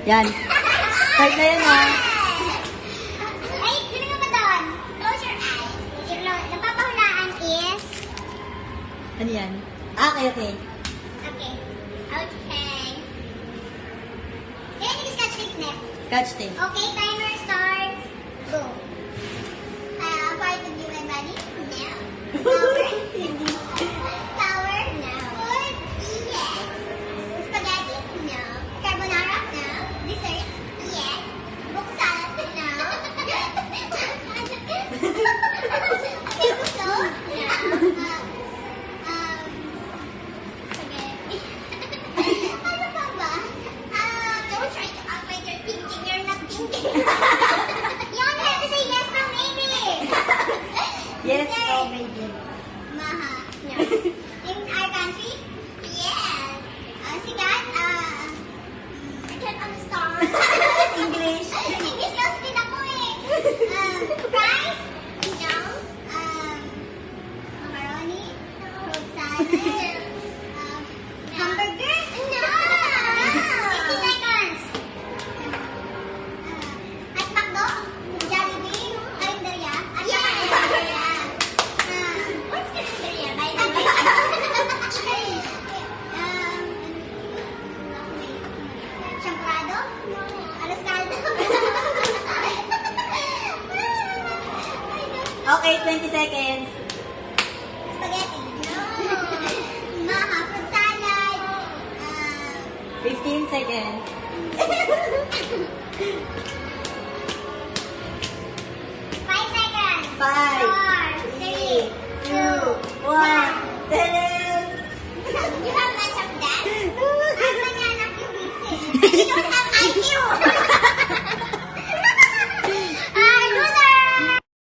Yan. Start na yan, ha? Ay, gano'n naman doon. Close your eyes. Napapahulaan is... Ano yan? Ah, okay, okay. Okay. Okay. Kaya nag-scotch tape net. Catch tape. Okay, timer starts. Go. Part of human body? No. Power? Power? No. Food? Yes. Spaghetti? No. Carbonara? No. Dessert? Yes. Buko salad? No. Table soup? No. Spaghetti. Ano pa ba? Don't try to act like you're thinking. You're not thinking. You only have to say yes or maybe. Yes, Dessert. oh, maybe. Maha. No. In our country? Yes. Sigat? I can't understand. English. English lost din ako eh. Fries? No. Macaroni? Fruit salad? Hamburger? No. 60 seconds. At McDo? Jollibee? Carinderia? At Carinderia. What's Carinderia? By the way. Champorado? No. Alas caldo? Okay, 20 seconds. Spaghetti? No. Maha, fruit salad? 15 seconds. 5 seconds. 5, 4, 3, 2, 2, 1.